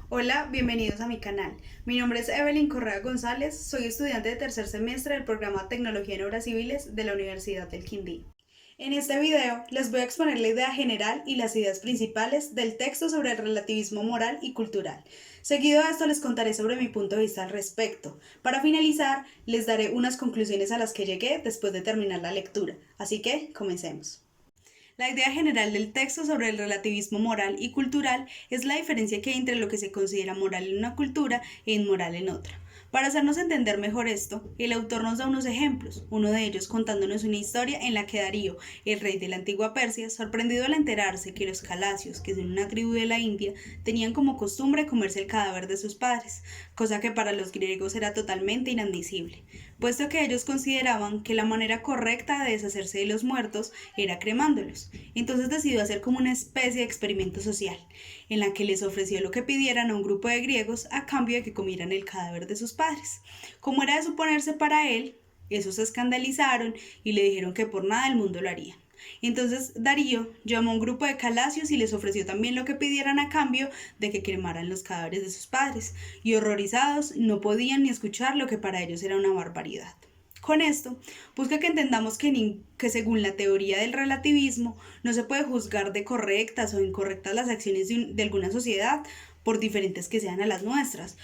Hola, bienvenidos a mi canal. Mi nombre es Evelyn Correa González, soy estudiante de tercer semestre del programa Tecnología en Obras Civiles de la Universidad del Quindío. En este video les voy a exponer la idea general y las ideas principales del texto sobre el relativismo moral y cultural. Seguido a esto les contaré sobre mi punto de vista al respecto. Para finalizar, les daré unas conclusiones a las que llegué después de terminar la lectura. Así que, comencemos. La idea general del texto sobre el relativismo moral y cultural es la diferencia que hay entre lo que se considera moral en una cultura e inmoral en otra. Para hacernos entender mejor esto, el autor nos da unos ejemplos, uno de ellos contándonos una historia en la que Darío, el rey de la antigua Persia, sorprendido al enterarse que los calasios, que son una tribu de la India, tenían como costumbre comerse el cadáver de sus padres, cosa que para los griegos era totalmente inadmisible, puesto que ellos consideraban que la manera correcta de deshacerse de los muertos era cremándolos. Entonces decidió hacer como una especie de experimento social, en la que les ofreció lo que pidieran a un grupo de griegos a cambio de que comieran el cadáver de sus padres. Como era de suponerse para él, esos se escandalizaron y le dijeron que por nada del mundo lo harían. Entonces Darío llamó a un grupo de calacios y les ofreció también lo que pidieran a cambio de que cremaran los cadáveres de sus padres, y horrorizados no podían ni escuchar lo que para ellos era una barbaridad. Con esto, busca que entendamos que según la teoría del relativismo, no se puede juzgar de correctas o incorrectas las acciones de alguna sociedad, por diferentes que sean a las nuestras,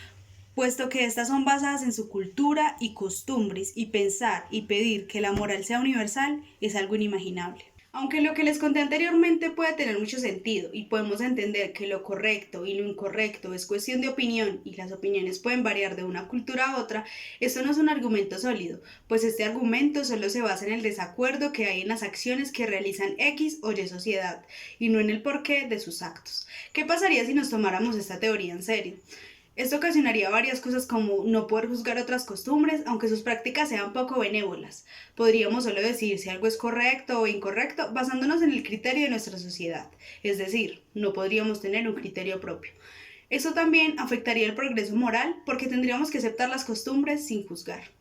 puesto que estas son basadas en su cultura y costumbres, y pensar y pedir que la moral sea universal es algo inimaginable. Aunque lo que les conté anteriormente puede tener mucho sentido y podemos entender que lo correcto y lo incorrecto es cuestión de opinión y las opiniones pueden variar de una cultura a otra, esto no es un argumento sólido, pues este argumento solo se basa en el desacuerdo que hay en las acciones que realizan X o Y sociedad y no en el porqué de sus actos. ¿Qué pasaría si nos tomáramos esta teoría en serio? Esto ocasionaría varias cosas como no poder juzgar otras costumbres, aunque sus prácticas sean poco benévolas. Podríamos solo decir si algo es correcto o incorrecto basándonos en el criterio de nuestra sociedad, es decir, no podríamos tener un criterio propio. Eso también afectaría el progreso moral porque tendríamos que aceptar las costumbres sin juzgar.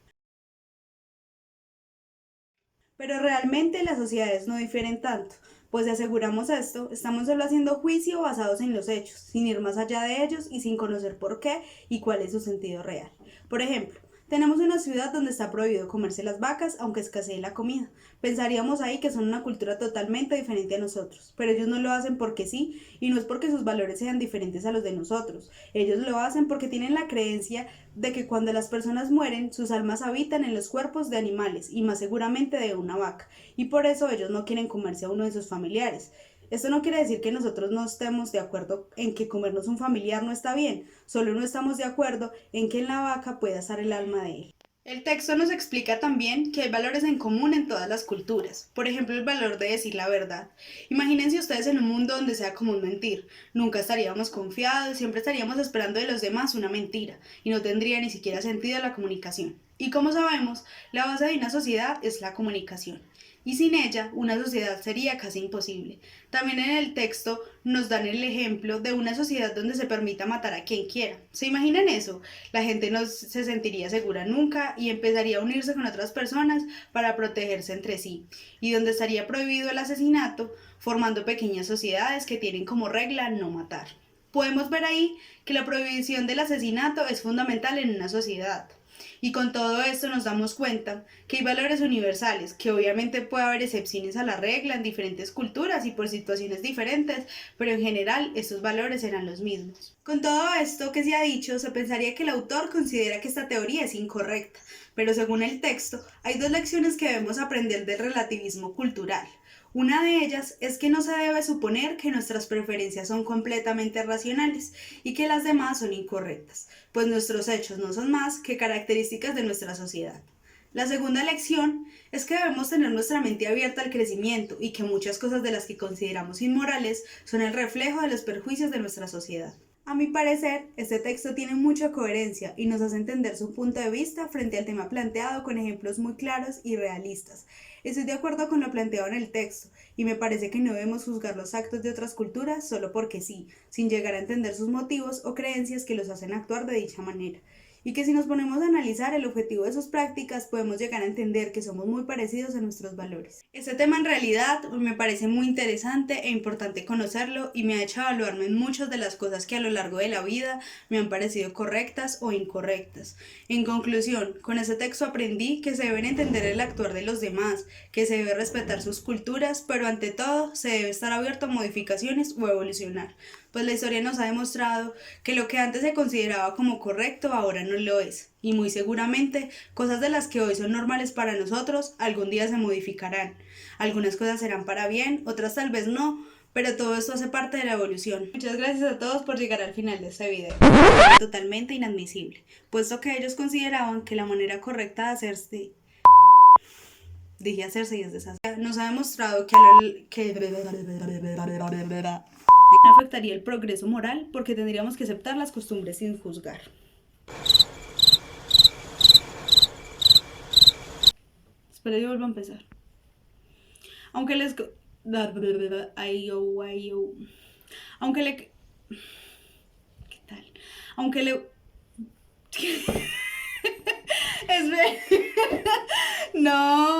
Pero realmente las sociedades no difieren tanto, pues si aseguramos esto, estamos solo haciendo juicio basados en los hechos, sin ir más allá de ellos y sin conocer por qué y cuál es su sentido real. Por ejemplo, tenemos una ciudad donde está prohibido comerse las vacas aunque escasee la comida. Pensaríamos ahí que son una cultura totalmente diferente a nosotros, pero ellos no lo hacen porque sí, y no es porque sus valores sean diferentes a los de nosotros. Ellos lo hacen porque tienen la creencia de que cuando las personas mueren, sus almas habitan en los cuerpos de animales, y más seguramente de una vaca, y por eso ellos no quieren comerse a uno de sus familiares. Esto no quiere decir que nosotros no estemos de acuerdo en que comernos un familiar no está bien, solo no estamos de acuerdo en que en la vaca pueda estar el alma de él. El texto nos explica también que hay valores en común en todas las culturas, por ejemplo el valor de decir la verdad. Imagínense ustedes en un mundo donde sea común mentir, nunca estaríamos confiados, siempre estaríamos esperando de los demás una mentira, y no tendría ni siquiera sentido la comunicación. Y como sabemos, la base de una sociedad es la comunicación, y sin ella una sociedad sería casi imposible. También en el texto nos dan el ejemplo de una sociedad donde se permita matar a quien quiera. ¿Se imaginan eso? La gente no se sentiría segura nunca y empezaría a unirse con otras personas para protegerse entre sí, y donde estaría prohibido el asesinato, formando pequeñas sociedades que tienen como regla no matar. Podemos ver ahí que la prohibición del asesinato es fundamental en una sociedad. Y con todo esto nos damos cuenta que hay valores universales, que obviamente puede haber excepciones a la regla en diferentes culturas y por situaciones diferentes, pero en general estos valores serán los mismos. Con todo esto que se ha dicho, se pensaría que el autor considera que esta teoría es incorrecta, pero según el texto, hay dos lecciones que debemos aprender del relativismo cultural. Una de ellas es que no se debe suponer que nuestras preferencias son completamente racionales y que las demás son incorrectas, pues nuestros hechos no son más que características de nuestra sociedad. La segunda lección es que debemos tener nuestra mente abierta al crecimiento y que muchas cosas de las que consideramos inmorales son el reflejo de los perjuicios de nuestra sociedad. A mi parecer, este texto tiene mucha coherencia y nos hace entender su punto de vista frente al tema planteado con ejemplos muy claros y realistas. Estoy de acuerdo con lo planteado en el texto y me parece que no debemos juzgar los actos de otras culturas solo porque sí, sin llegar a entender sus motivos o creencias que los hacen actuar de dicha manera. y que si nos ponemos a analizar el objetivo de sus prácticas podemos llegar a entender que somos muy parecidos en nuestros valores. Este tema en realidad me parece muy interesante e importante conocerlo y me ha hecho evaluarme en muchas de las cosas que a lo largo de la vida me han parecido correctas o incorrectas. En conclusión, con este texto aprendí que se deben entender el actuar de los demás, que se debe respetar sus culturas, pero ante todo se debe estar abierto a modificaciones o evolucionar, pues la historia nos ha demostrado que lo que antes se consideraba como correcto ahora no lo es, y muy seguramente cosas de las que hoy son normales para nosotros algún día se modificarán. Algunas cosas serán para bien, otras tal vez no, pero todo esto hace parte de la evolución. Muchas gracias a todos por llegar al final de este video. Totalmente inadmisible, puesto que ellos consideraban que la manera correcta de hacerse y es deshacer. Nos ha demostrado que afectaría el progreso moral porque tendríamos que aceptar las costumbres sin juzgar. Espera, yo vuelvo a empezar. Aunque les... Aunque le... ¿Qué tal? Aunque le... Es... No.